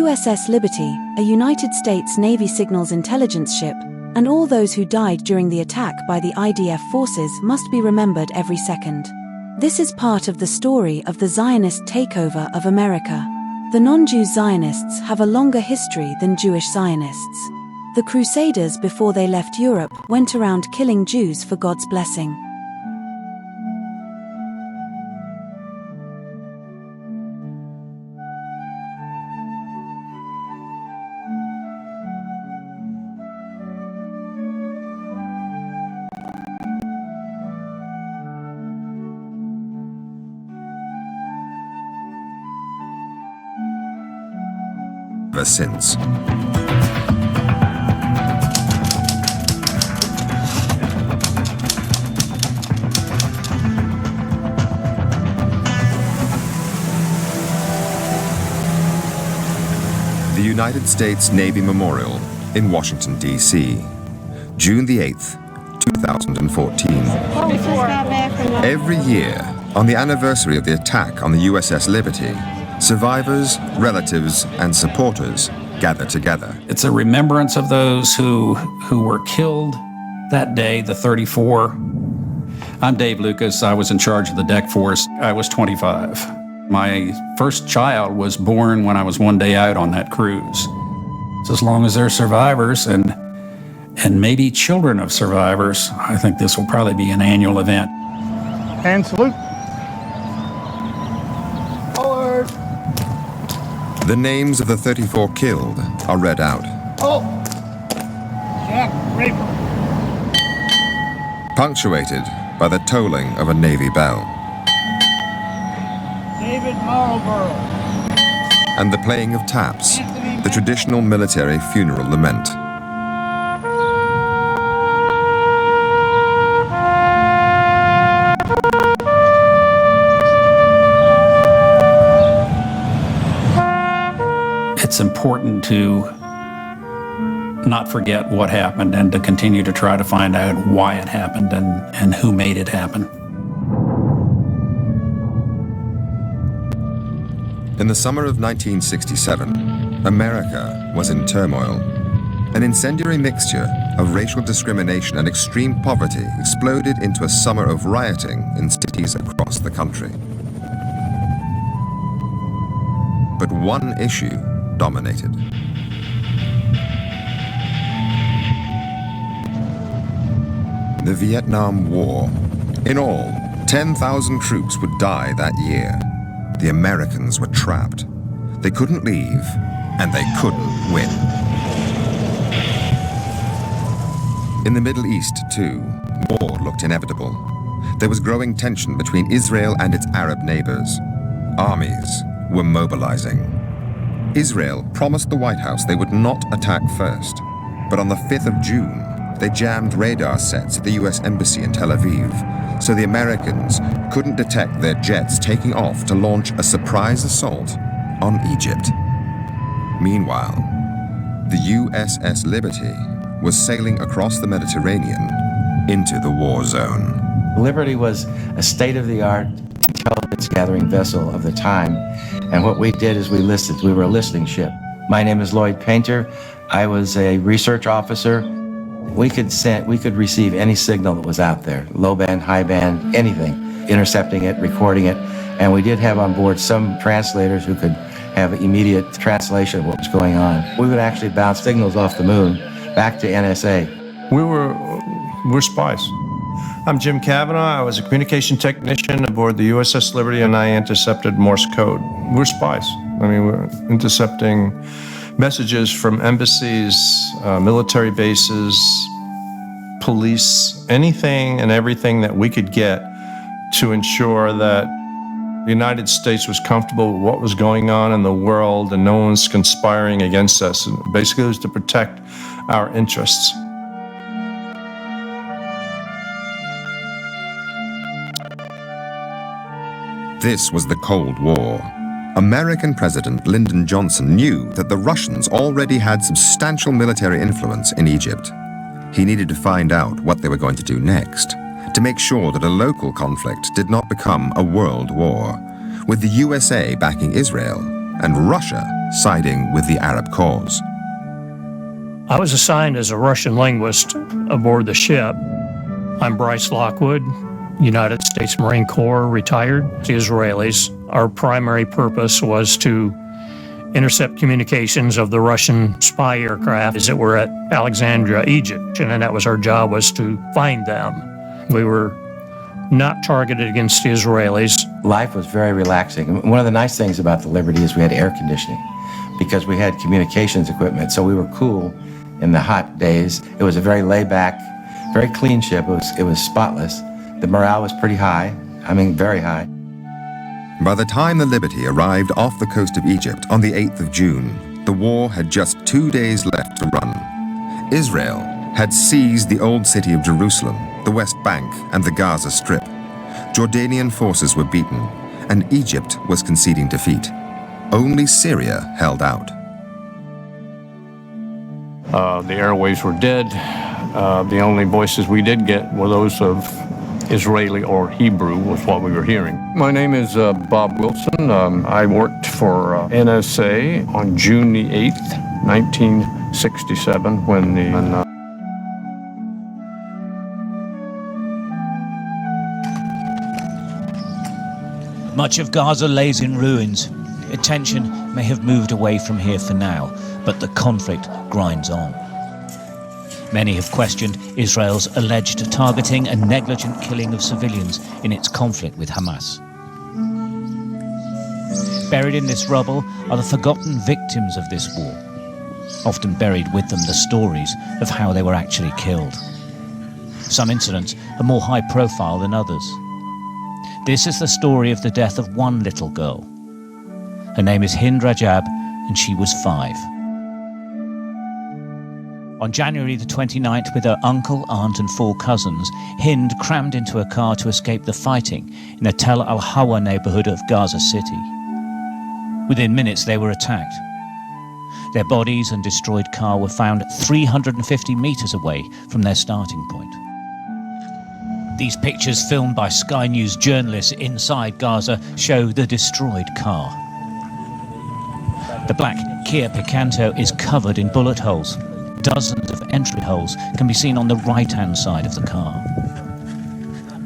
USS Liberty, a United States Navy signals intelligence ship, and all those who died during the attack by the IDF forces must be remembered every second. This is part of the story of the Zionist takeover of America. The non-Jew Zionists have a longer history than Jewish Zionists. The Crusaders, before they left Europe, went around killing Jews for God's blessing. Ever since. The United States Navy Memorial in Washington, D.C., June the 8th, 2014. Every year, on the anniversary of the attack on the USS Liberty, survivors, relatives, and supporters gather together. It's a remembrance of those who were killed that day, the 34. I'm Dave Lucas. I was in charge of the deck force. I was 25. My first child was born when I was one day out on that cruise. So as long as there are survivors and maybe children of survivors, I think this will probably be an annual event. And salute. The names of the 34 killed are read out. Oh! Jack Raper. Punctuated by the tolling of a Navy bell. David Marlborough. And the playing of taps, the traditional military funeral lament. It's important to not forget what happened and to continue to try to find out why it happened and who made it happen. In the summer of 1967, America was in turmoil. An incendiary mixture of racial discrimination and extreme poverty exploded into a summer of rioting in cities across the country. But one issue dominated. The Vietnam War. In all, 10,000 troops would die that year. The Americans were trapped. They couldn't leave, and they couldn't win. In the Middle East, too, war looked inevitable. There was growing tension between Israel and its Arab neighbors. Armies were mobilizing. Israel promised the White House they would not attack first, but on the 5th of June, they jammed radar sets at the U.S. Embassy in Tel Aviv, so the Americans couldn't detect their jets taking off to launch a surprise assault on Egypt. Meanwhile, the USS Liberty was sailing across the Mediterranean into the war zone. Liberty was a state-of-the-art intelligence gathering vessel of the time, and what we did is we were a listening ship. My name is Lloyd Painter. I was a research officer. We could receive any signal that was out there, low band, high band, anything, intercepting it, recording it, and we did have on board some translators who could have immediate translation of what was going on. We would actually bounce signals off the moon back to NSA. We're spies. I'm Jim Cavanaugh. I was a communication technician aboard the USS Liberty, and I intercepted Morse code. We're spies. I mean, we're intercepting messages from embassies, military bases, police, anything and everything that we could get to ensure that the United States was comfortable with what was going on in the world and no one's conspiring against us. And basically, it was to protect our interests. This was the Cold War. American President Lyndon Johnson knew that the Russians already had substantial military influence in Egypt. He needed to find out what they were going to do next, to make sure that a local conflict did not become a world war, with the USA backing Israel and Russia siding with the Arab cause. I was assigned as a Russian linguist aboard the ship. I'm Bryce Lockwood, United States Marine Corps, retired. The Israelis. Our primary purpose was to intercept communications of the Russian spy aircraft as it were at Alexandria, Egypt, and that was our job, was to find them. We were not targeted against the Israelis. Life was very relaxing. One of the nice things about the Liberty is we had air conditioning because we had communications equipment, so we were cool in the hot days. It was a very laid-back, very clean ship. It was spotless. The morale was pretty high. I mean, very high. By the time the Liberty arrived off the coast of Egypt on the 8th of June, the war had just 2 days left to run. Israel had seized the old city of Jerusalem, the West Bank, and the Gaza Strip. Jordanian forces were beaten, and Egypt was conceding defeat. Only Syria held out. The airwaves were dead. The only voices we did get were those of Israeli or Hebrew was what we were hearing. My name is Bob Wilson. I worked for NSA on June the 8th, 1967, when Much of Gaza lays in ruins. Attention may have moved away from here for now, but the conflict grinds on. Many have questioned Israel's alleged targeting and negligent killing of civilians in its conflict with Hamas. Buried in this rubble are the forgotten victims of this war. Often buried with them the stories of how they were actually killed. Some incidents are more high profile than others. This is the story of the death of one little girl. Her name is Hind Rajab, and she was 5. On January the 29th, with her uncle, aunt and 4 cousins, Hind crammed into a car to escape the fighting in the Tel Al-Hawa neighborhood of Gaza City. Within minutes, they were attacked. Their bodies and destroyed car were found 350 meters away from their starting point. These pictures, filmed by Sky News journalists inside Gaza, show the destroyed car. The black Kia Picanto is covered in bullet holes. Dozens of entry holes can be seen on the right-hand side of the car.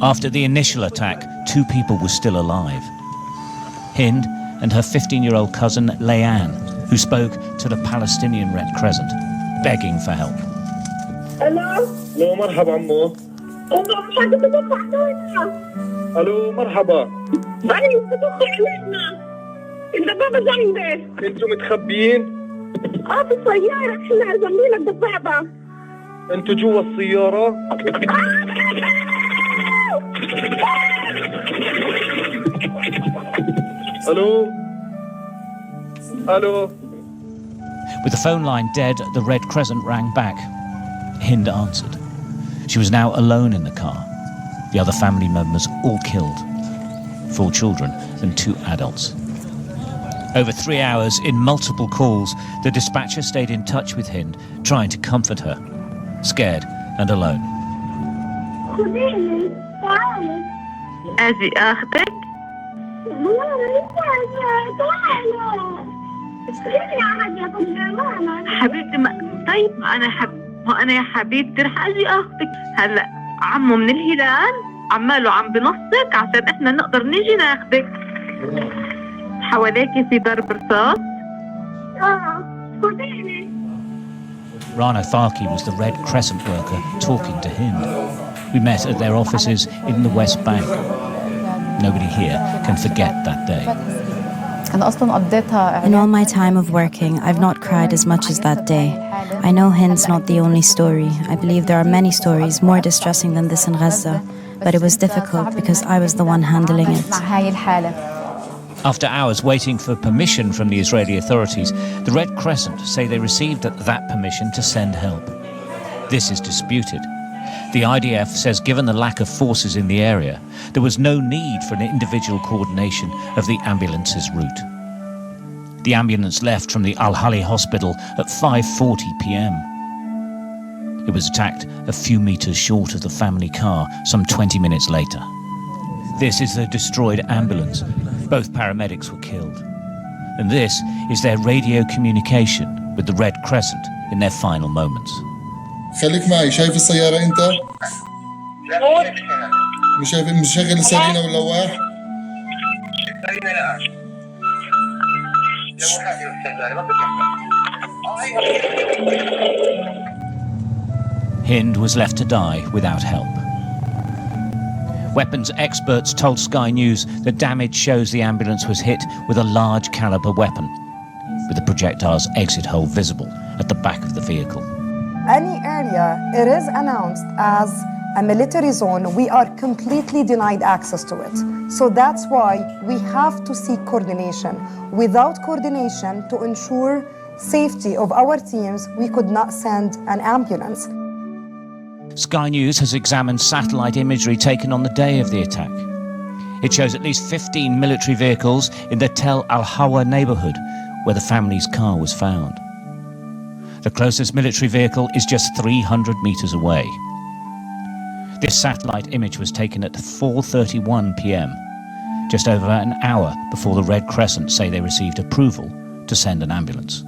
After the initial attack, 2 people were still alive. Hind and her 15-year-old cousin, Leanne, who spoke to the Palestinian Red Crescent, begging for help. Hello? Hello, مرحبا عمو. الو مرحبا. انت بابا جنبك. انتم متخبيين؟ في السيارة، احنا جنبينا الدبابة. انتوا جوا السيارة؟ الو الو. With the phone line dead, the Red Crescent rang back. Hind answered. She was now alone in the car. The other family members all killed. 4 children and 2 adults. Over 3 hours, in multiple calls, the dispatcher stayed in touch with Hind, trying to comfort her, scared and alone. أجي أخذك؟ حبيبتي طيب أنا يا حبيبتي رح أجي أخذك. هلا عمو من الهلال عماله عم بنصك عشان إحنا نقدر نيجي ناخذك. حواليكي في ضرب رصاص؟ Rana Farki was the Red Crescent worker talking to Hind. We met at their offices in the West Bank. Nobody here can forget that day. In all my time of working, I've not cried as much as that day. I know Hind's not the only story. I believe there are many stories more distressing than this in Gaza, but it was difficult because I was the one handling it. After hours waiting for permission from the Israeli authorities, the Red Crescent say they received that permission to send help. This is disputed. The IDF says given the lack of forces in the area, there was no need for an individual coordination of the ambulance's route. The ambulance left from the Al-Hali hospital at 5:40 p.m. It was attacked a few meters short of the family car some 20 minutes later. This is the destroyed ambulance. Both paramedics were killed. And this is their radio communication with the Red Crescent in their final moments. خليك معي. شايف السيارة أنت؟ مش شايف مشغل السرينة واللواح؟ Hind was left to die without help. Weapons experts told Sky News the damage shows the ambulance was hit with a large caliber weapon, with the projectile's exit hole visible at the back of the vehicle. Any area it is announced as a military zone, we are completely denied access to it. So that's why we have to seek coordination. Without coordination to ensure safety of our teams, we could not send an ambulance. Sky News has examined satellite imagery taken on the day of the attack. It shows at least 15 military vehicles in the Tel Al-Hawa neighborhood where the family's car was found. The closest military vehicle is just 300 meters away. This satellite image was taken at 4:31 p.m., just over an hour before the Red Crescent say they received approval to send an ambulance.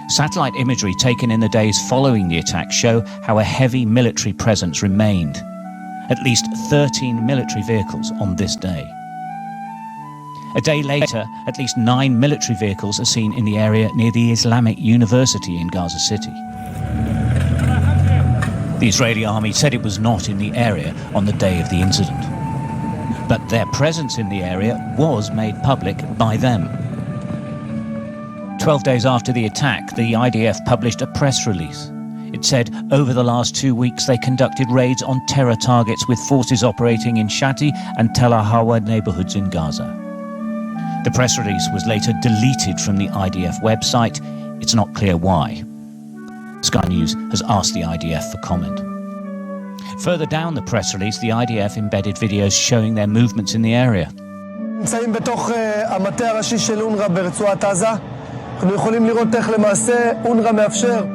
Satellite imagery taken in the days following the attack show how a heavy military presence remained. At least 13 military vehicles on this day. A day later, at least 9 military vehicles are seen in the area near the Islamic University in Gaza City. The Israeli army said it was not in the area on the day of the incident. But their presence in the area was made public by them. 12 days after the attack, the IDF published a press release. It said over the last 2 weeks they conducted raids on terror targets with forces operating in Shati and Tel Al-Hawa neighborhoods in Gaza. The press release was later deleted from the IDF website. It's not clear why. Sky News has asked the IDF for comment. Further down the press release, the IDF embedded videos showing their movements in the area. נמצאים בתוך המטה הראשי של אונר"א ברצועת עזה. אנחנו יכולים לראות איך למעשה אונר"א מאפשר.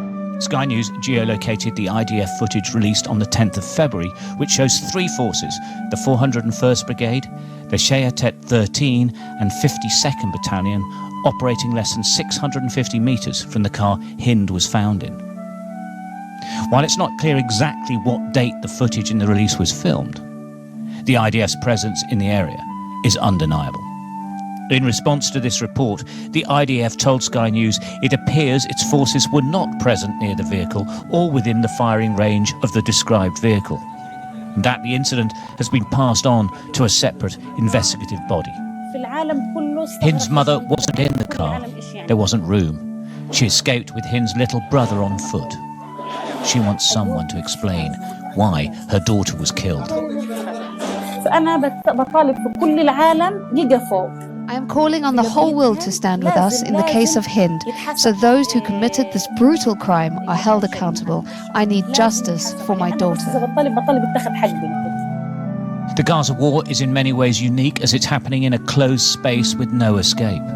Sky News geolocated the IDF footage released on the 10th of February, which shows 3 forces, the 401st Brigade, the Shayatet 13 and 52nd Battalion, operating less than 650 metres from the car Hind was found in. While it's not clear exactly what date the footage in the release was filmed, the IDF's presence in the area is undeniable. In response to this report, the IDF told Sky News it appears its forces were not present near the vehicle or within the firing range of the described vehicle, and that the incident has been passed on to a separate investigative body. Hind's mother wasn't in the car. There wasn't room. She escaped with Hind's little brother on foot. She wants someone to explain why her daughter was killed. I am calling on the whole world to stand with us in the case of Hind, so those who committed this brutal crime are held accountable. I need justice for my daughter. The Gaza war is in many ways unique as it's happening in a closed space with no escape,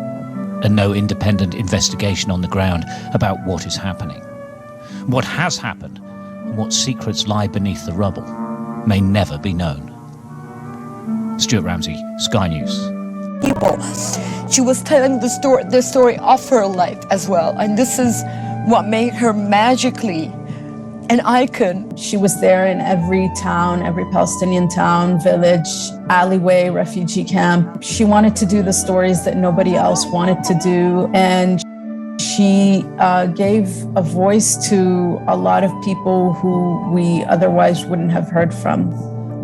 and no independent investigation on the ground about what is happening. What has happened, and what secrets lie beneath the rubble, may never be known. Stuart Ramsey, Sky News. People. She was telling the story of her life as well, and this is what made her magically an icon. She was there in every town, every Palestinian town, village, alleyway, refugee camp. She wanted to do the stories that nobody else wanted to do, and she gave a voice to a lot of people who we otherwise wouldn't have heard from.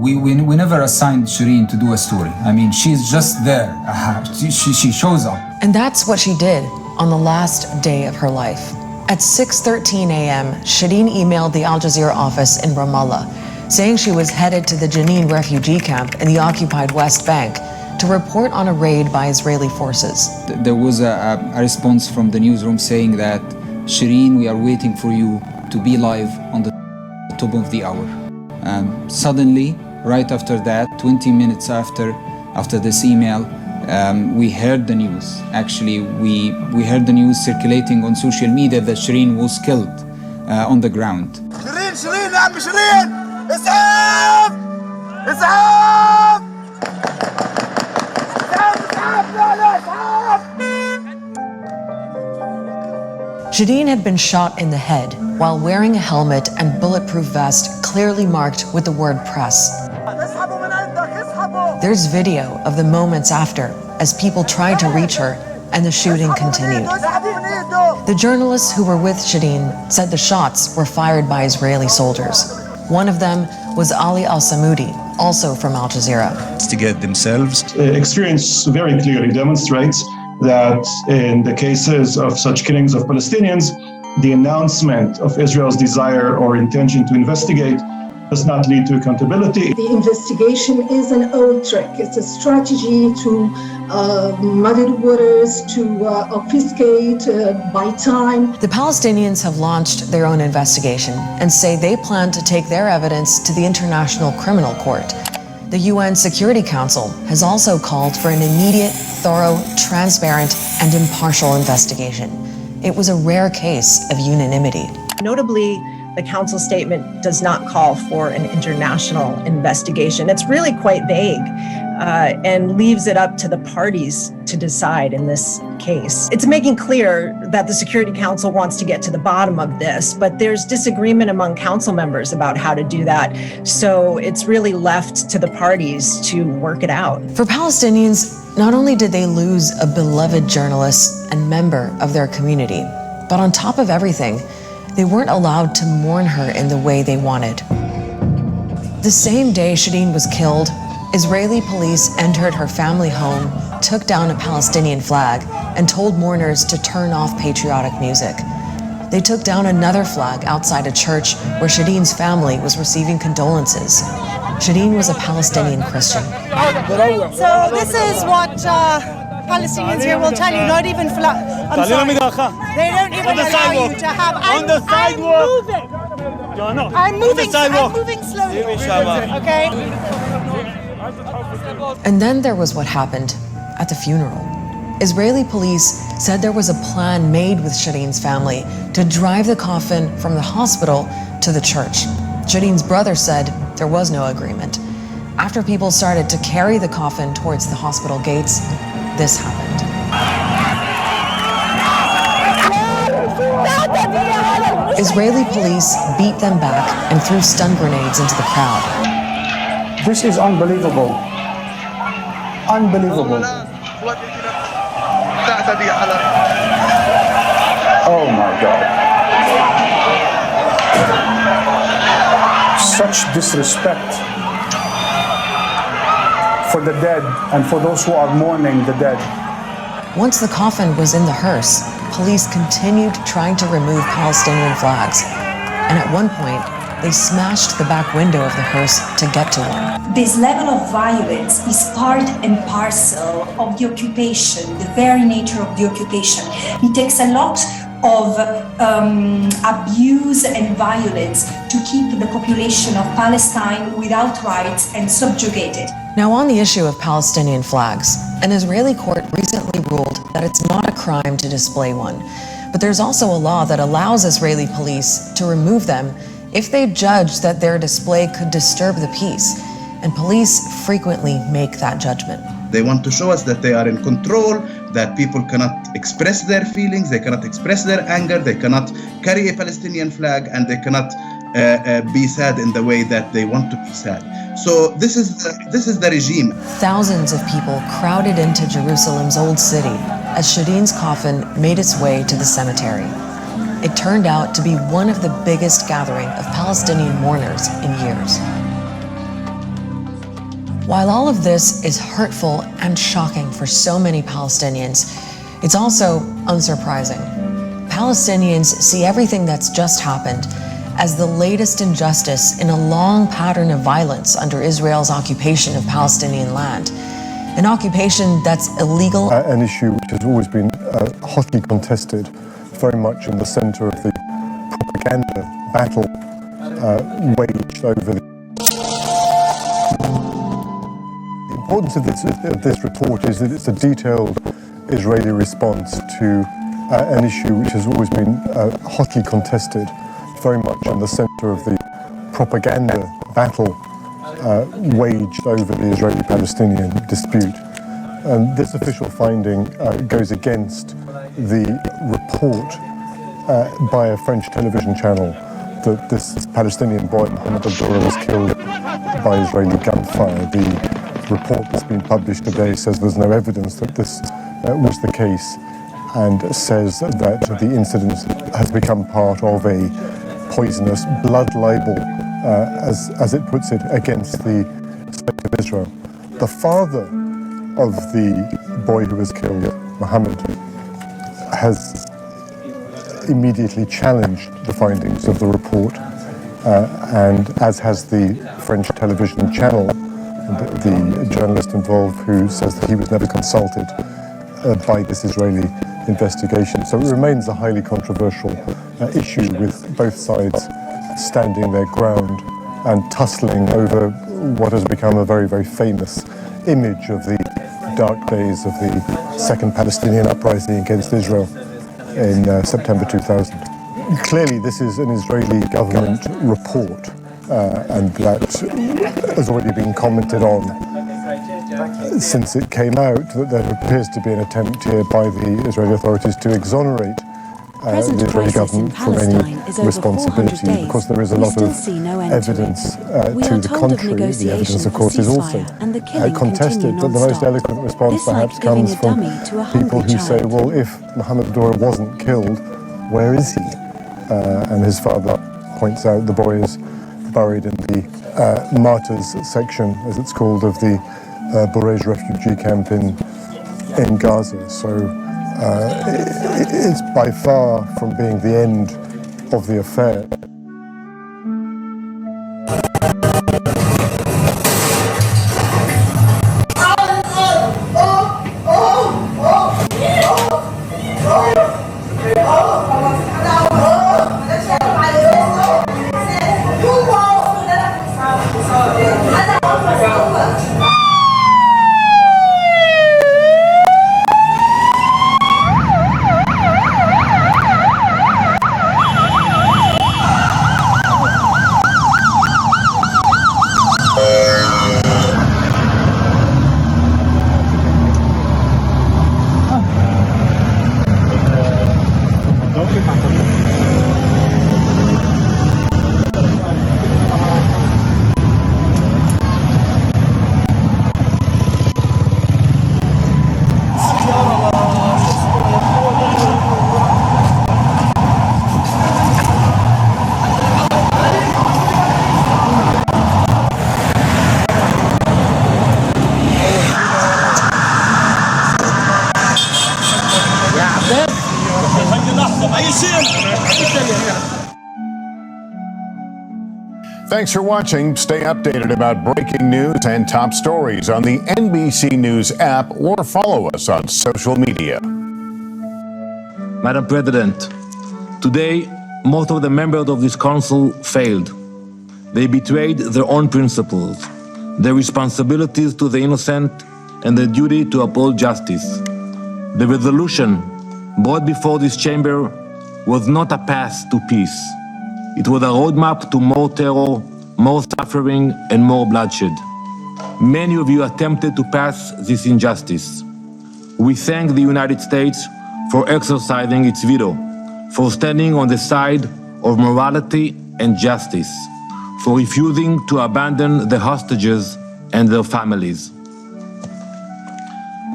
We never assigned Shireen to do a story. I mean, she's just there. She shows up. And that's what she did on the last day of her life. At 6:13 a.m., Shireen emailed the Al Jazeera office in Ramallah, saying she was headed to the Jenin refugee camp in the occupied West Bank to report on a raid by Israeli forces. There was a response from the newsroom saying that, Shireen, we are waiting for you to be live on the top of the hour. Suddenly, right after that, 20 minutes after this email, we heard the news. Actually, we heard the news circulating on social media that Shireen was killed on the ground. Shireen, نعم شيرين! اسعاف! اسعاف! اسعاف! اسعاف! لا لا اسعاف! Shadeen had been shot in the head while wearing a helmet and bulletproof vest clearly marked with the word press. There's video of the moments after as people tried to reach her and the shooting continued. The journalists who were with Shadeen said the shots were fired by Israeli soldiers. One of them was Ali Al-Samoudi, also from Al Jazeera. To get themselves. Experience very clearly demonstrates that in the cases of such killings of Palestinians, the announcement of Israel's desire or intention to investigate does not lead to accountability. The investigation is an old trick. It's a strategy to muddy the waters, to obfuscate, buy time. The Palestinians have launched their own investigation and say they plan to take their evidence to the International Criminal Court. The UN Security Council has also called for an immediate, thorough, transparent, and impartial investigation. It was a rare case of unanimity. Notably, the council statement does not call for an international investigation. It's really quite vague and leaves it up to the parties to decide in this case. It's making clear that the Security Council wants to get to the bottom of this, but there's disagreement among council members about how to do that. So it's really left to the parties to work it out. For Palestinians, not only did they lose a beloved journalist and member of their community, but on top of everything, they weren't allowed to mourn her in the way they wanted. The same day Shadeen was killed, Israeli police entered her family home, took down a Palestinian flag, and told mourners to turn off patriotic music. They took down another flag outside a church where Shadeen's family was receiving condolences. Shadeen was a Palestinian Christian. So this is what Palestinians here will tell you, not even I'm sorry. They don't even allow you to have. On the sidewalk. I'm moving slowly. Okay. And then there was what happened at the funeral. Israeli police said there was a plan made with Shadeen's family to drive the coffin from the hospital to the church. Shadeen's brother said there was no agreement. After people started to carry the coffin towards the hospital gates, this happened. Israeli police beat them back and threw stun grenades into the crowd. This is unbelievable. Unbelievable. Oh my God. Such disrespect for the dead and for those who are mourning the dead. Once the coffin was in the hearse, police continued trying to remove Palestinian flags. And at one point, they smashed the back window of the hearse to get to one. This level of violence is part and parcel of the occupation, the very nature of the occupation. It takes a lot of abuse and violence to keep the population of Palestine without rights and subjugated. Now, on the issue of Palestinian flags, an Israeli court recently ruled that it's not a crime to display one. But there's also a law that allows Israeli police to remove them if they judge that their display could disturb the peace. And police frequently make that judgment. They want to show us that they are in control, that people cannot express their feelings, they cannot express their anger, they cannot carry a Palestinian flag, and they cannot be sad in the way that they want to be sad. So this is the regime. Thousands of people crowded into Jerusalem's Old City as Shadeen's coffin made its way to the cemetery. It turned out to be one of the biggest gathering of Palestinian mourners in years. While all of this is hurtful and shocking for so many Palestinians, it's also unsurprising. Palestinians see everything that's just happened as the latest injustice in a long pattern of violence under Israel's occupation of Palestinian land. An occupation that's illegal. An issue which has always been hotly contested, very much in the center of the propaganda battle waged over the... The importance of this report is that it's a detailed Israeli response to an issue which has always been hotly contested, very much in the center of the propaganda battle waged over the Israeli-Palestinian dispute. And this official finding goes against the report by a French television channel that this Palestinian boy, Mohammed Abdullah, was killed by Israeli gunfire. The report that's been published today says there's no evidence that this was the case, and says that the incident has become part of a poisonous blood libel, as it puts it, against the state of Israel. The father of the boy who was killed, Mohammed, has immediately challenged the findings of the report, and as has the French television channel, the journalist involved, who says that he was never consulted by this Israeli investigation. So it remains a highly controversial issue, with both sides standing their ground and tussling over what has become a very, very famous image of the dark days of the Second Palestinian Uprising against Israel in September 2000. Clearly, this is an Israeli government report, and that has already been commented on since it came out, that there appears to be an attempt here by the Israeli authorities to exonerate the Israeli government from any responsibility, because there is a lot of evidence to the contrary. The evidence, of course, is also contested, but the most eloquent response perhaps comes from people who say, well, if Mohammed Abdullah wasn't killed, where is he? And his father points out the boy is buried in the martyrs section, as it's called, of the Burej refugee camp in Gaza. So it's by far from being the end of the affair. Thanks for watching. Stay updated about breaking news and top stories on the NBC News app, or follow us on social media. Madam President, today most of the members of this council failed. They betrayed their own principles, their responsibilities to the innocent, and their duty to uphold justice. The resolution brought before this chamber was not a path to peace. It was a roadmap to more terror, more suffering, and more bloodshed. Many of you attempted to pass this injustice. We thank the United States for exercising its veto, for standing on the side of morality and justice, for refusing to abandon the hostages and their families.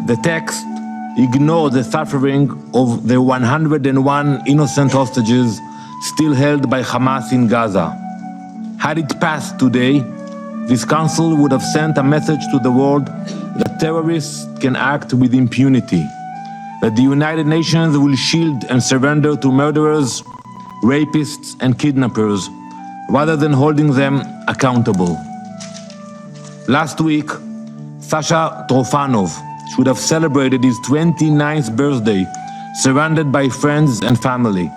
The text ignored the suffering of the 101 innocent hostages still held by Hamas in Gaza. Had it passed today, this council would have sent a message to the world that terrorists can act with impunity, that the United Nations will shield and surrender to murderers, rapists, and kidnappers, rather than holding them accountable. Last week, Sasha Trofanov should have celebrated his 29th birthday, surrounded by friends and family.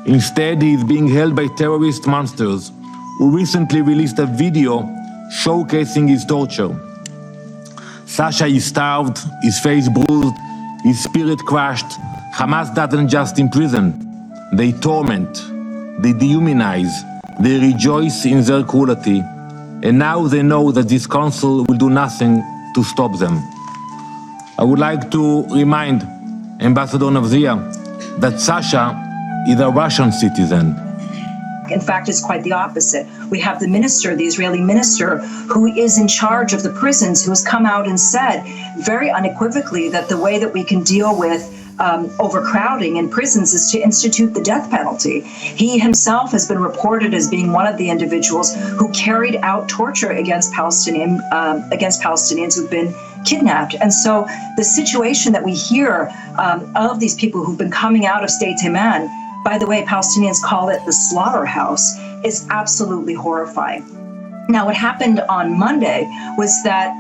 Instead, he is being held by terrorist monsters who recently released a video showcasing his torture. Sasha is starved, his face bruised, his spirit crushed. Hamas doesn't just imprison, they torment, they dehumanize, they rejoice in their cruelty, and now they know that this council will do nothing to stop them. I would like to remind Ambassador Navzia that Sasha is a Russian citizen. In fact, it's quite the opposite. We have the minister, the Israeli minister, who is in charge of the prisons, who has come out and said very unequivocally that the way that we can deal with overcrowding in prisons is to institute the death penalty. He himself has been reported as being one of the individuals who carried out torture against Palestinians who've been kidnapped. And so the situation that we hear of these people who've been coming out of State Teman, by the way, Palestinians call it the slaughterhouse, is absolutely horrifying. Now, what happened on Monday was that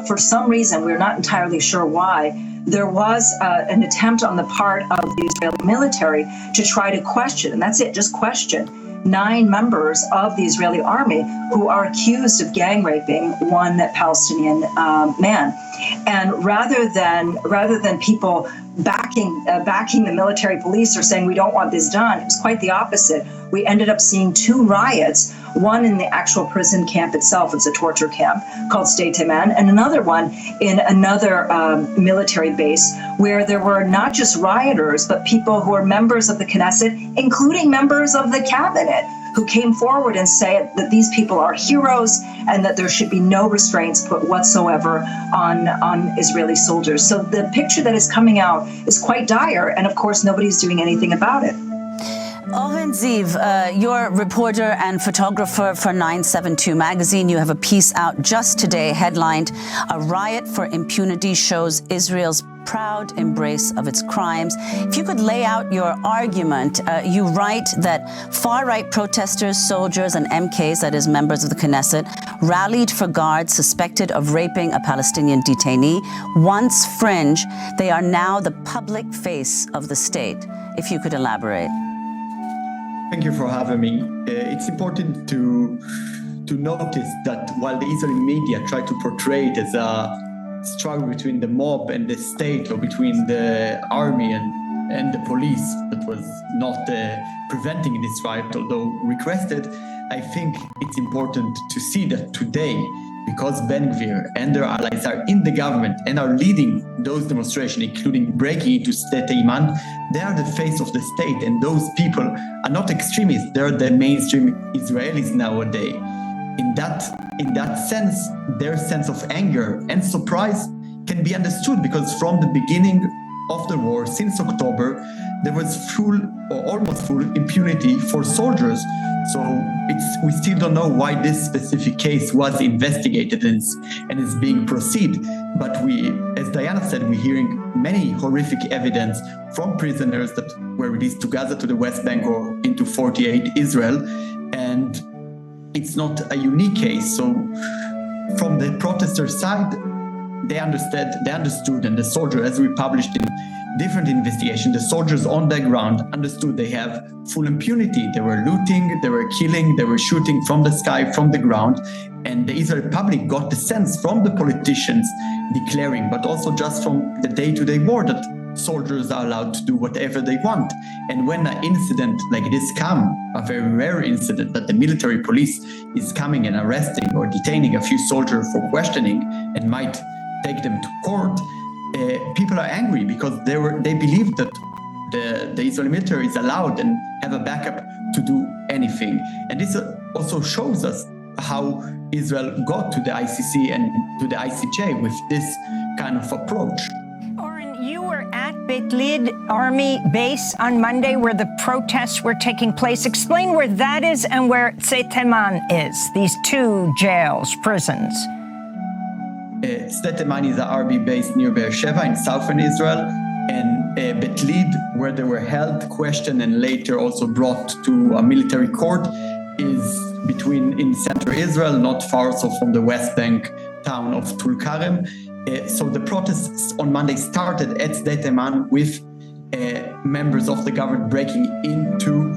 for some reason, we're not entirely sure why, there was an attempt on the part of the Israeli military to try to question, and that's it, just question, 9 members of the Israeli army who are accused of gang raping one Palestinian man. And rather than people backing the military police or saying we don't want this done, it was quite the opposite. We ended up seeing 2 riots, one in the actual prison camp itself, it's a torture camp called State Teman, and another one in another military base where there were not just rioters, but people who are members of the Knesset, including members of the cabinet, who came forward and said that these people are heroes and that there should be no restraints put whatsoever on Israeli soldiers. So the picture that is coming out is quite dire, and of course nobody's doing anything about it. Oren Ziv, you're reporter and photographer for 972 magazine. You have a piece out just today headlined, "A Riot for Impunity Shows Israel's Proud Embrace of Its Crimes." If you could lay out your argument, you write that far-right protesters, soldiers, and MKs, that is members of the Knesset, rallied for guards suspected of raping a Palestinian detainee. Once fringe, they are now the public face of the state. If you could elaborate. Thank you for having me. It's important to notice that while the Israeli media try to portray it as a struggle between the mob and the state, or between the army and the police that was not preventing this riot, although requested, I think it's important to see that today, because Ben Gvir and their allies are in the government and are leading those demonstrations, including breaking into State Teman, they are the face of the state, and those people are not extremists, they're the mainstream Israelis nowadays. In that sense, their sense of anger and surprise can be understood, because from the beginning of the war, since October, there was full or almost full impunity for soldiers. So we still don't know why this specific case was investigated and is being proceeded. But as Diana said, we're hearing many horrific evidence from prisoners that were released to Gaza, to the West Bank, or into 48 Israel. And it's not a unique case. So from the protester side, they understood, and the soldier, as we published in different investigations, the soldiers on the ground understood they have full impunity. They were looting, they were killing, they were shooting from the sky, from the ground. And the Israeli public got the sense from the politicians declaring, but also just from the day-to-day war, that soldiers are allowed to do whatever they want. And when an incident like this comes, a very rare incident that the military police is coming and arresting or detaining a few soldiers for questioning and might take them to court, people are angry, because they believe that the Israeli military is allowed and have a backup to do anything. And this also shows us how Israel got to the ICC and to the ICJ with this kind of approach. Oren, you were at Beit Lid Army Base on Monday where the protests were taking place. Explain where that is and where Seit Teman is, these 2 jails, prisons. State Teman is an army base near Beersheba in southern Israel, and Beit Lid, where they were held, questioned, and later also brought to a military court, is in central Israel, not far from the West Bank town of Tulkarem. So the protests on Monday started at State Teman with members of the government breaking into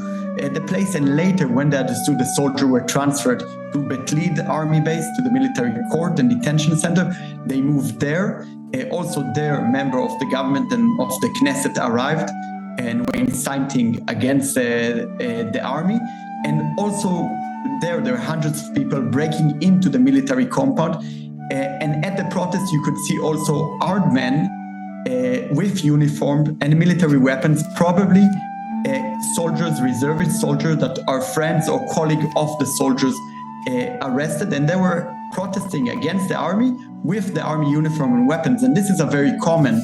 the place, and later, when they understood the soldiers were transferred to Beit Lid Army Base, to the military court and detention center, they moved there. Also there, member of the government and of the Knesset arrived and were inciting against the army. And also there were hundreds of people breaking into the military compound. And at the protest, you could see also armed men with uniform and military weapons, probably soldiers, reservist soldiers that are friends or colleagues of the soldiers arrested, and they were protesting against the army with the army uniform and weapons. And this is a very common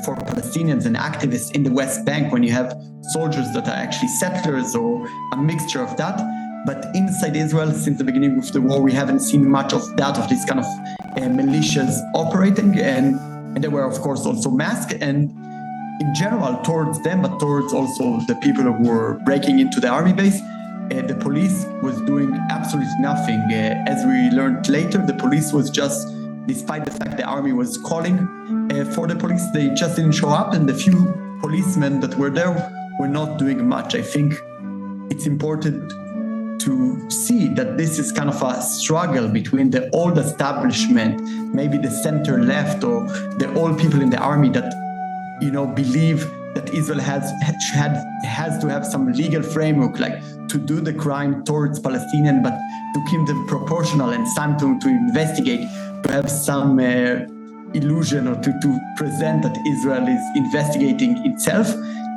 for Palestinians and activists in the West Bank when you have soldiers that are actually settlers or a mixture of that. But inside Israel, since the beginning of the war, we haven't seen much of that, of these kind of militias operating. And they were, of course, also masked. And in general, towards them, but towards also the people who were breaking into the army base, the police was doing absolutely nothing. As we learned later, the police was just, despite the fact the army was calling for the police, they just didn't show up, and the few policemen that were there were not doing much. I think it's important to see that this is kind of a struggle between the old establishment, maybe the center left, or the old people in the army that, believe that Israel has to have some legal framework, like to do the crime towards Palestinians, but to keep them proportional and some to investigate, to have some illusion or to present that Israel is investigating itself.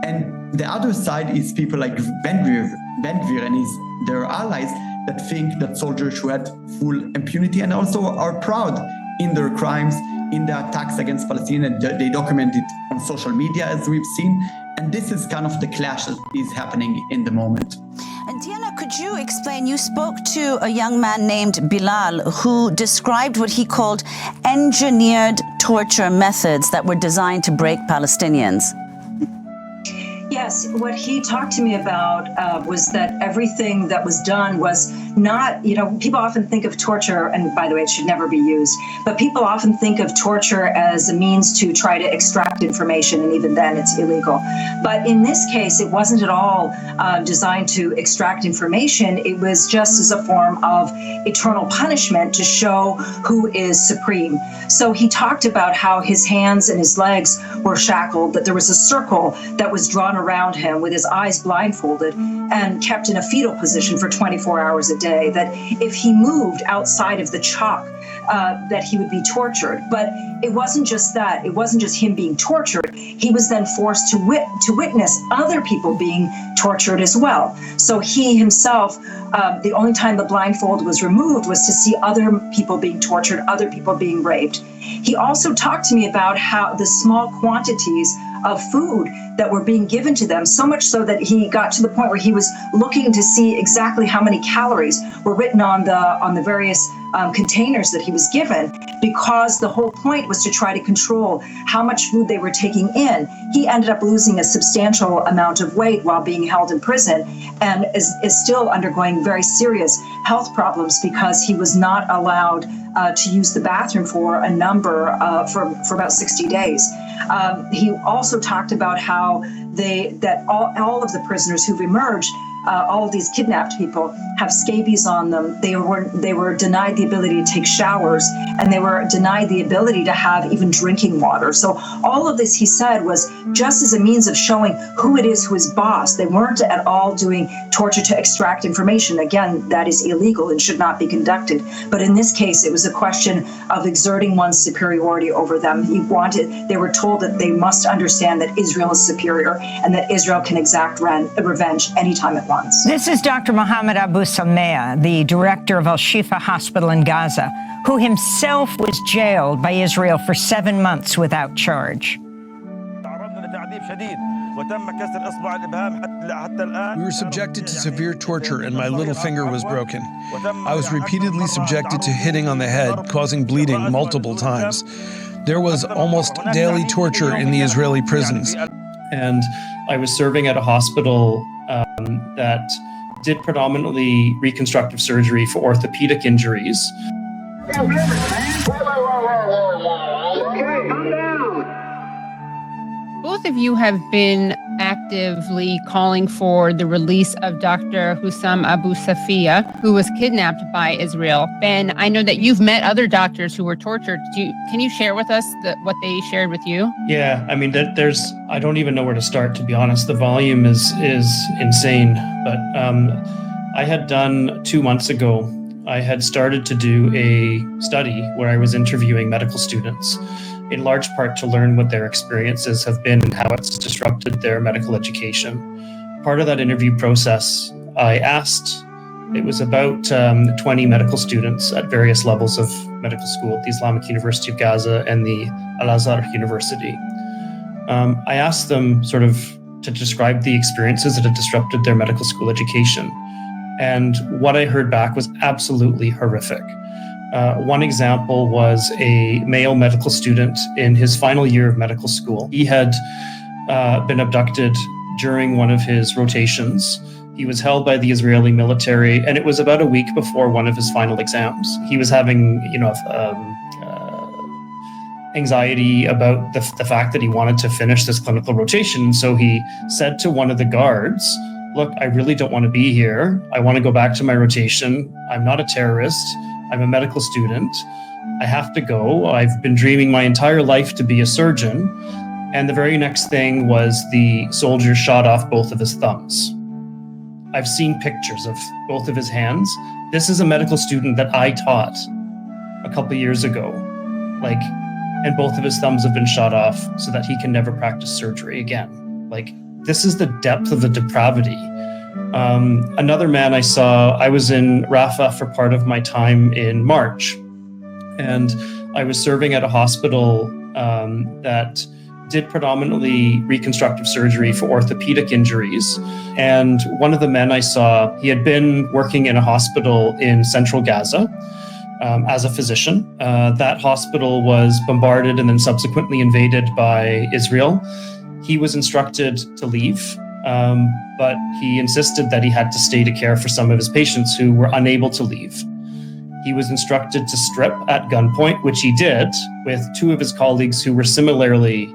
And the other side is people like Ben Gvir and their allies that think that soldiers should have full impunity and also are proud in their crimes, in the attacks against Palestinians. They document it on social media, as we've seen. And this is kind of the clash that is happening in the moment. And Diana, could you explain, you spoke to a young man named Bilal who described what he called engineered torture methods that were designed to break Palestinians. Yes, what he talked to me about was that everything that was done was not, people often think of torture, and by the way, it should never be used, but people often think of torture as a means to try to extract information, and even then it's illegal. But in this case, it wasn't at all designed to extract information. It was just as a form of eternal punishment to show who is supreme. So he talked about how his hands and his legs were shackled, that there was a circle that was drawn around him with his eyes blindfolded and kept in a fetal position for 24 hours a day, that if he moved outside of the chalk, that he would be tortured. But it wasn't just that. It wasn't just him being tortured. He was then forced to witness other people being tortured as well. So he himself, the only time the blindfold was removed was to see other people being tortured, other people being raped. He also talked to me about how the small quantities of food that were being given to them, so much so that he got to the point where he was looking to see exactly how many calories were written on the various containers that he was given, because the whole point was to try to control how much food they were taking in. He ended up losing a substantial amount of weight while being held in prison, and is still undergoing very serious health problems because he was not allowed to use the bathroom for for about 60 days. He also talked about how all of the prisoners who've emerged, all of these kidnapped people, have scabies on them. They were denied the ability to take showers, and they were denied the ability to have even drinking water. So all of this, he said, was just as a means of showing who it is who is boss. They weren't at all doing torture to extract information. Again, that is illegal and should not be conducted. But in this case, it was a question of exerting one's superiority over them. They were told that they must understand that Israel is superior and that Israel can exact revenge anytime it wants. This is Dr. Mohammed Abu Salmea, the director of Al-Shifa Hospital in Gaza, who himself was jailed by Israel for 7 months without charge. We were subjected to severe torture and my little finger was broken. I was repeatedly subjected to hitting on the head, causing bleeding multiple times. There was almost daily torture in the Israeli prisons. And I was serving at a hospital that did predominantly reconstructive surgery for orthopedic injuries. Both of you have been actively calling for the release of Dr. Hussam Abu Safiya, who was kidnapped by Israel. Ben, I know that you've met other doctors who were tortured. Can you share with us what they shared with you? Yeah, I mean, I don't even know where to start, to be honest. The volume is insane. But I had done 2 months ago, I had started to do a study where I was interviewing medical students, in large part to learn what their experiences have been and how it's disrupted their medical education. part of that interview process, I asked, it was about 20 medical students at various levels of medical school at the Islamic University of Gaza and the Al-Azhar University. I asked them sort of to describe the experiences that had disrupted their medical school education. And what I heard back was absolutely horrific. One example was a male medical student in his final year of medical school. He had been abducted during one of his rotations. He was held by the Israeli military, and it was about a week before one of his final exams. He was having, anxiety about the fact that he wanted to finish this clinical rotation. So he said to one of the guards, "Look, I really don't want to be here. I want to go back to my rotation. I'm not a terrorist. I'm a medical student. I have to go. I've been dreaming my entire life to be a surgeon." And the very next thing was the soldier shot off both of his thumbs. I've seen pictures of both of his hands. This is a medical student that I taught a couple of years ago. And both of his thumbs have been shot off so that he can never practice surgery again. This is the depth of the depravity. Another man I saw, I was in Rafah for part of my time in March, and I was serving at a hospital that did predominantly reconstructive surgery for orthopedic injuries. And one of the men I saw, he had been working in a hospital in central Gaza as a physician. That hospital was bombarded and then subsequently invaded by Israel. He was instructed to leave, but he insisted that he had to stay to care for some of his patients who were unable to leave. He was instructed to strip at gunpoint, which he did with two of his colleagues who were similarly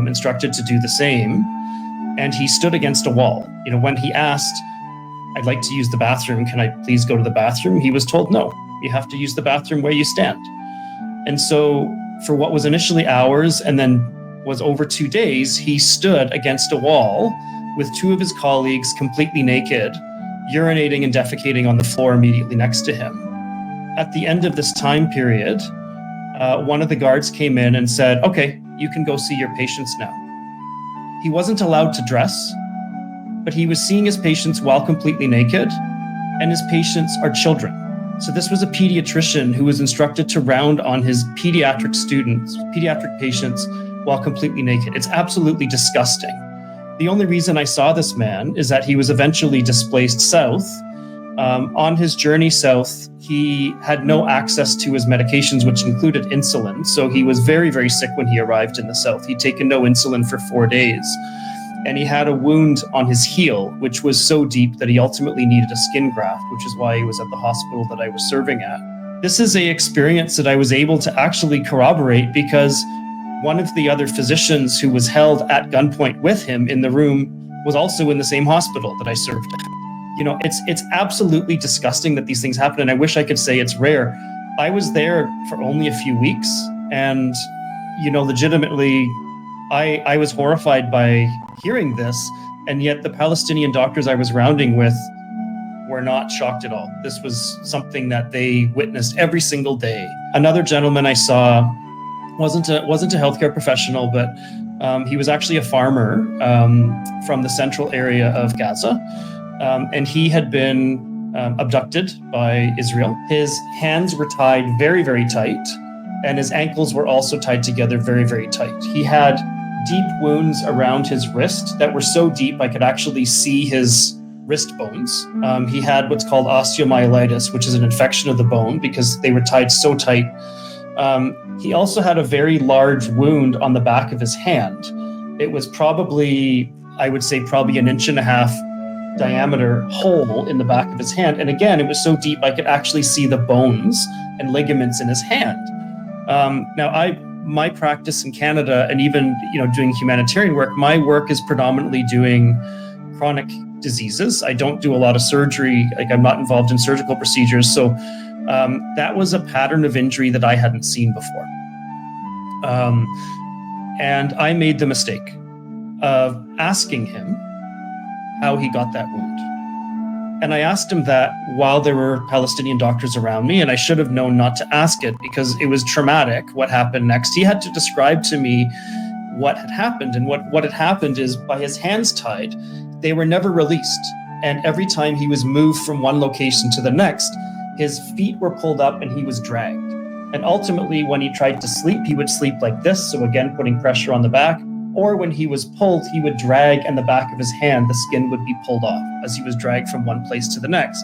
instructed to do the same. And he stood against a wall. When he asked, "I'd like to use the bathroom, can I please go to the bathroom?" he was told, "No, you have to use the bathroom where you stand." And so for what was initially hours and then was over 2 days, he stood against a wall with two of his colleagues completely naked, urinating and defecating on the floor immediately next to him. At the end of this time period, one of the guards came in and said, "Okay, you can go see your patients now." He wasn't allowed to dress, but he was seeing his patients while completely naked, and his patients are children. So this was a pediatrician who was instructed to round on his pediatric patients while completely naked. It's absolutely disgusting. The only reason I saw this man is that he was eventually displaced south. On his journey south, he had no access to his medications, which included insulin. So he was very, very sick when he arrived in the south. He'd taken no insulin for 4 days. And he had a wound on his heel, which was so deep that he ultimately needed a skin graft, which is why he was at the hospital that I was serving at. This is an experience that I was able to actually corroborate because one of the other physicians who was held at gunpoint with him in the room was also in the same hospital that I served at. It's absolutely disgusting that these things happen, and I wish I could say it's rare. I was there for only a few weeks, and legitimately, I was horrified by hearing this, and yet the Palestinian doctors I was rounding with were not shocked at all. This was something that they witnessed every single day. Another gentleman I saw wasn't a healthcare professional, but he was actually a farmer from the central area of Gaza. And he had been abducted by Israel. His hands were tied very, very tight, and his ankles were also tied together very, very tight. He had deep wounds around his wrist that were so deep I could actually see his wrist bones. He had what's called osteomyelitis, which is an infection of the bone because they were tied so tight. He also had a very large wound on the back of his hand. It was probably, I would say, probably 1.5 inch diameter hole in the back of his hand. And again, it was so deep I could actually see the bones and ligaments in his hand. Now, my practice in Canada and even doing humanitarian work, my work is predominantly doing chronic diseases. I don't do a lot of surgery. I'm not involved in surgical procedures. So that was a pattern of injury that I hadn't seen before. And I made the mistake of asking him how he got that wound. And I asked him that while there were Palestinian doctors around me, and I should have known not to ask it because it was traumatic what happened next. He had to describe to me what had happened, and what had happened is by his hands tied, they were never released. And every time he was moved from one location to the next, his feet were pulled up and he was dragged. And ultimately, when he tried to sleep, he would sleep like this. So again, putting pressure on the back. Or when he was pulled, he would drag, and the back of his hand, the skin would be pulled off as he was dragged from one place to the next.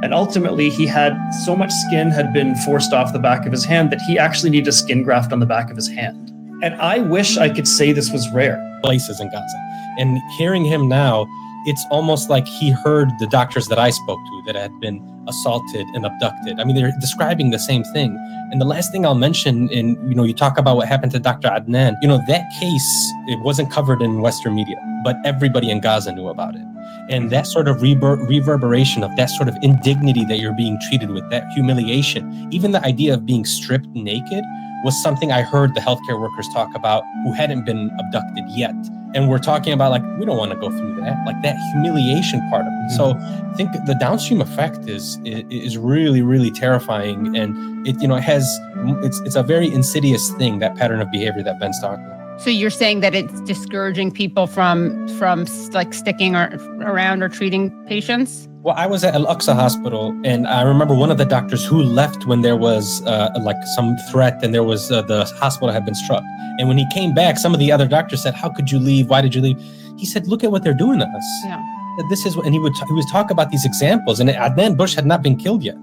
And ultimately, he had so much skin had been forced off the back of his hand that he actually needed a skin graft on the back of his hand. And I wish I could say this was rare. Places in Gaza. And hearing him now, it's almost like he heard the doctors that I spoke to that had been assaulted and abducted. I mean, they're describing the same thing. And the last thing I'll mention, you talk about what happened to Dr. Adnan, that case, it wasn't covered in Western media, but everybody in Gaza knew about it. And that sort of reverberation of that sort of indignity that you're being treated with, that humiliation, even the idea of being stripped naked was something I heard the healthcare workers talk about who hadn't been abducted yet. And we're talking about we don't want to go through that, that humiliation part of it. So I think the downstream effect is really, really terrifying. And it's a very insidious thing, that pattern of behavior that Ben's talking about. So you're saying that it's discouraging people from sticking around or treating patients? Well, I was at Al-Aqsa Hospital, and I remember one of the doctors who left when there was some threat and there was the hospital had been struck. And when he came back, some of the other doctors said, "How could you leave? Why did you leave?" He said, "Look at what they're doing to us." Yeah. This is, and he was talk about these examples, and Adnan Bush had not been killed yet.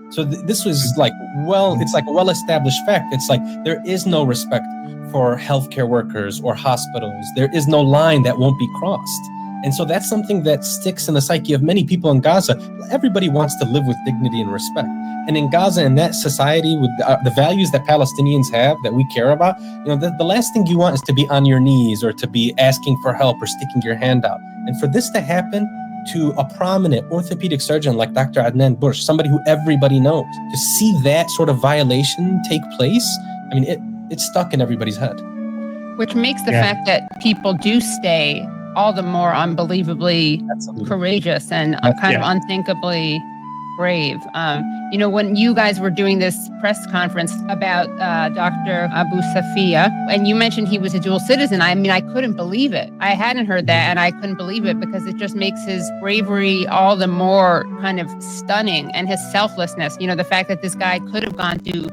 So this was it's like a well-established fact. It's like there is no respect for healthcare workers or hospitals. There is no line that won't be crossed. And so that's something that sticks in the psyche of many people in Gaza. Everybody wants to live with dignity and respect. And in Gaza, in that society, with the values that Palestinians have, that we care about, the last thing you want is to be on your knees or to be asking for help or sticking your hand out. And for this to happen to a prominent orthopedic surgeon like Dr. Adnan Bush, somebody who everybody knows, to see that sort of violation take place, I mean, it's stuck in everybody's head. Which makes the fact that people do stay all the more unbelievably courageous and kind of unthinkably brave. When you guys were doing this press conference about Dr. Abu Safia, and you mentioned he was a dual citizen, I mean, I couldn't believe it. I hadn't heard that, and I couldn't believe it because it just makes his bravery all the more kind of stunning, and his selflessness. The fact that this guy could have gone to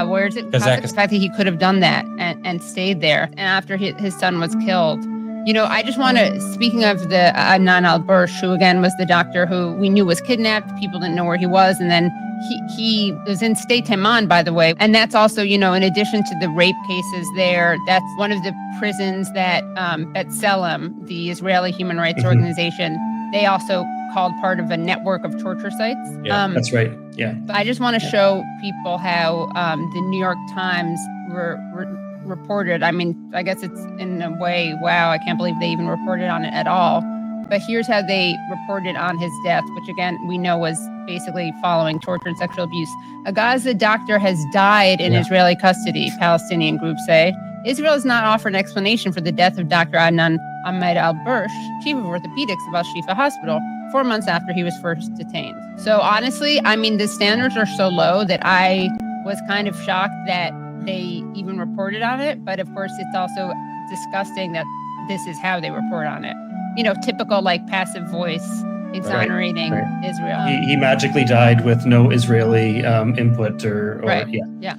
where is it? The fact that he could have done that and stayed there, and after his son was killed. I just want to, speaking of the Adnan al-Bursh, who again was the doctor who we knew was kidnapped, people didn't know where he was, and then he was in State Taman, by the way, and that's also, in addition to the rape cases there, that's one of the prisons that B'Tselem, the Israeli human rights organization, they also called part of a network of torture sites. Yeah, that's right. Yeah. I just want to show people how the New York Times reported. I mean, I guess it's in a way, wow, I can't believe they even reported on it at all. But here's how they reported on his death, which again, we know was basically following torture and sexual abuse. A Gaza doctor has died in Israeli custody, Palestinian groups say. Israel has not offered an explanation for the death of Dr. Adnan Ahmed al-Bursh, chief of orthopedics of Al-Shifa Hospital, 4 months after he was first detained. So honestly, I mean, the standards are so low that I was kind of shocked that they even reported on it. But of course, it's also disgusting that this is how they report on it. Typical passive voice exonerating Israel. He magically died with no Israeli input or Yeah.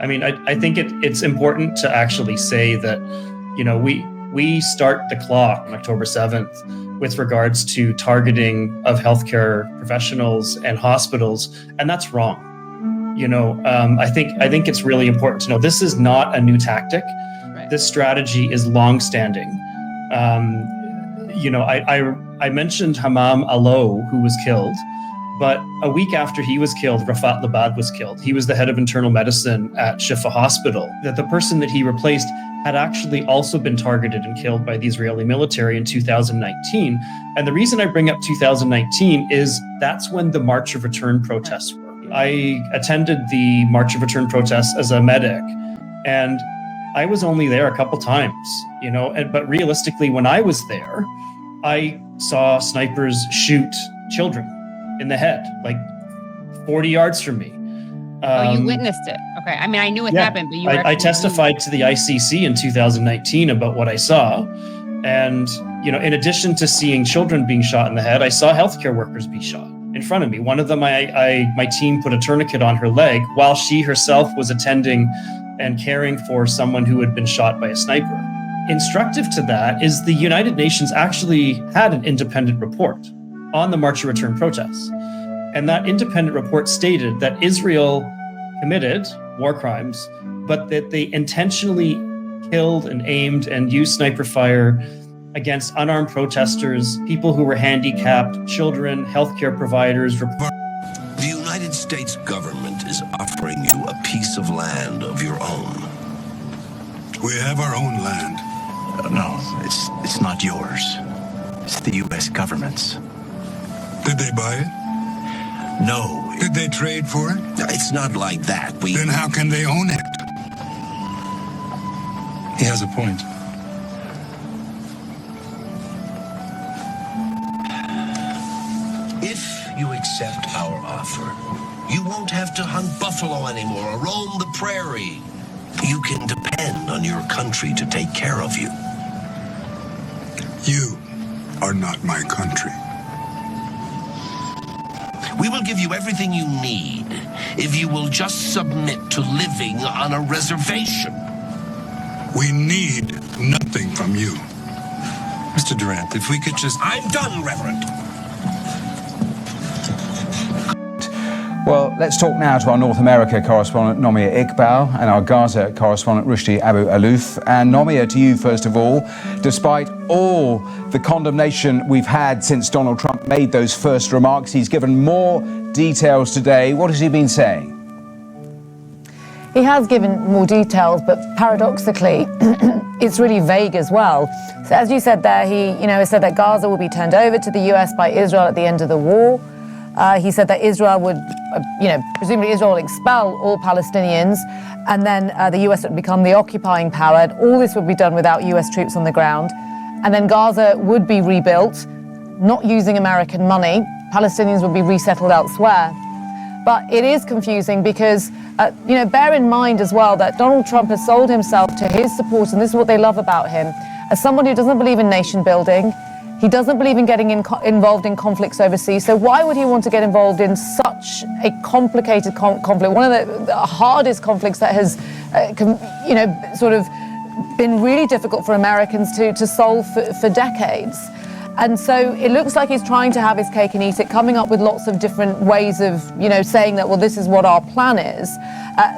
I mean, I think it's important to actually say that, we start the clock on October 7th with regards to targeting of healthcare professionals and hospitals, and that's wrong. I think it's really important to know this is not a new tactic. Right. This strategy is longstanding. I mentioned Hammam Allo, who was killed, but a week after he was killed, Rafat Labad was killed. He was the head of internal medicine at Shifa Hospital. That the person that he replaced had actually also been targeted and killed by the Israeli military in 2019. And the reason I bring up 2019 is that's when the March of Return protests were. I attended the March of Return protests as a medic, and I was only there a couple times, but realistically, when I was there, I saw snipers shoot children in the head, 40 yards from me. You witnessed it. Okay. I mean, I knew it happened, but I testified to the ICC in 2019 about what I saw. And in addition to seeing children being shot in the head, I saw healthcare workers be shot in front of me. One of them, my team put a tourniquet on her leg while she herself was attending and caring for someone who had been shot by a sniper. Instructive to that is the United Nations actually had an independent report on the March to Return protests. And that independent report stated that Israel committed war crimes, but that they intentionally killed and aimed and used sniper fire against unarmed protesters, people who were handicapped, children, healthcare providers. The United States government is offering you a piece of land of your own. We have our own land. No, it's not yours. It's the U.S. government's. Did they buy it? No. Did they trade for it? It's not like that. Then how can they own it? He has a point. If you accept our offer, you won't have to hunt buffalo anymore or roam the prairie. You can depend on your country to take care of you. You are not my country. We will give you everything you need if you will just submit to living on a reservation. We need nothing from you. Mr. Durant, if we could just... I'm done, Reverend. Well, let's talk now to our North America correspondent, Nomia Iqbal, and our Gaza correspondent, Rushdie Abu Alouf. And Nomia, to you first of all, despite all the condemnation we've had since Donald Trump made those first remarks, he's given more details today. What has he been saying? He has given more details, but paradoxically, it's really vague as well. So as you said there, he said that Gaza will be turned over to the US by Israel at the end of the war. He said that Israel would, presumably Israel will expel all Palestinians, and then the US would become the occupying power. And all this would be done without US troops on the ground. And then Gaza would be rebuilt, not using American money. Palestinians would be resettled elsewhere. But it is confusing because, bear in mind as well that Donald Trump has sold himself to his supporters, and this is what they love about him, as someone who doesn't believe in nation building. He doesn't believe in getting involved in conflicts overseas. So why would he want to get involved in such a complicated conflict? One of the hardest conflicts that has, sort of been really difficult for Americans to solve for decades. And so it looks like he's trying to have his cake and eat it, coming up with lots of different ways of, saying that, well, this is what our plan is.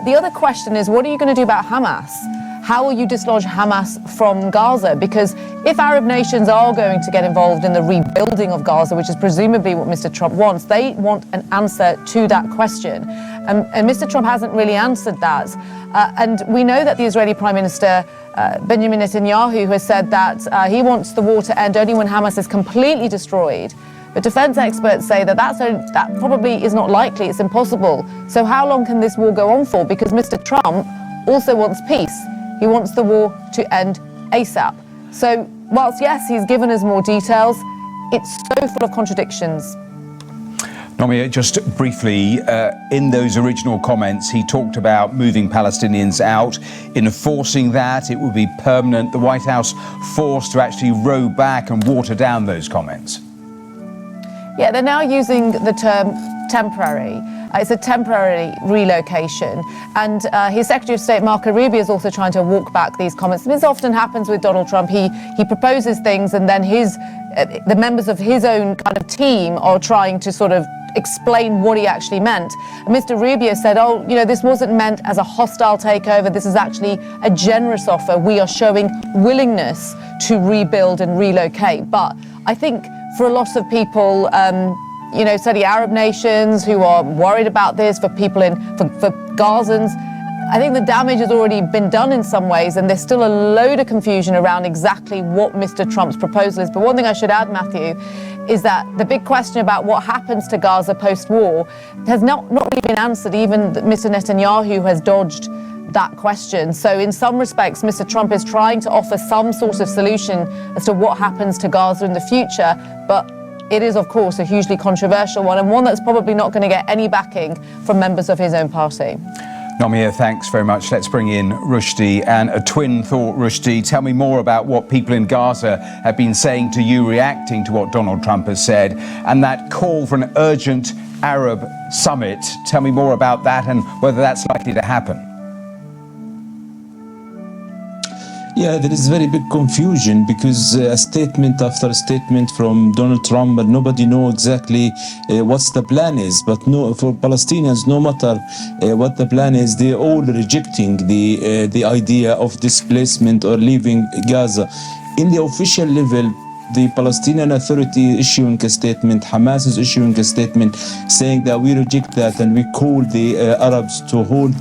The other question is, what are you going to do about Hamas? How will you dislodge Hamas from Gaza? Because if Arab nations are going to get involved in the rebuilding of Gaza, which is presumably what Mr. Trump wants, they want an answer to that question. And Mr. Trump hasn't really answered that. And we know that the Israeli Prime Minister, Benjamin Netanyahu, has said that he wants the war to end only when Hamas is completely destroyed. But defense experts say that that probably is not likely, it's impossible. So how long can this war go on for? Because Mr. Trump also wants peace. He wants the war to end ASAP. So whilst, yes, he's given us more details, it's so full of contradictions. Nomia, just briefly, in those original comments, he talked about moving Palestinians out, enforcing that it would be permanent. The White House forced to actually row back and water down those comments. Yeah, they're now using the term temporary. It's a temporary relocation. And his Secretary of State, Marco Rubio, is also trying to walk back these comments. This often happens with Donald Trump. He proposes things and then the members of his own kind of team are trying to sort of explain what he actually meant. And Mr. Rubio said, this wasn't meant as a hostile takeover. This is actually a generous offer. We are showing willingness to rebuild and relocate. But I think for a lot of people, certainly Arab nations who are worried about this, for people for Gazans, I think the damage has already been done in some ways, and there's still a load of confusion around exactly what Mr. Trump's proposal is. But one thing I should add, Matthew, is that the big question about what happens to Gaza post-war has not really been answered. Even Mr. Netanyahu has dodged that question. So in some respects, Mr. Trump is trying to offer some sort of solution as to what happens to Gaza in the future, but it is, of course, a hugely controversial one, and one that's probably not going to get any backing from members of his own party. Nomia, thanks very much. Let's bring in Rushdie, and a twin thought, Rushdie. Tell me more about what people in Gaza have been saying to you, reacting to what Donald Trump has said, and that call for an urgent Arab summit. Tell me more about that and whether that's likely to happen. Yeah, there is very big confusion because a statement after statement from Donald Trump, but nobody knows exactly what's the plan is. But no, for Palestinians, no matter what the plan is, they're all rejecting the idea of displacement or leaving Gaza. In the official level, the Palestinian Authority is issuing a statement, Hamas is issuing a statement saying that we reject that and we call the Arabs to hold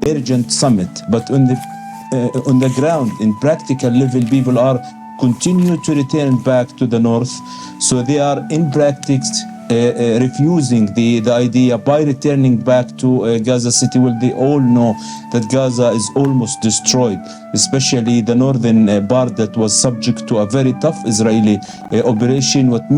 urgent summit. But on the ground, in practical level, people are continue to return back to the north. So they are in practice refusing the idea by returning back to Gaza City. Well, they all know that Gaza is almost destroyed, especially the northern part that was subject to a very tough Israeli operation. What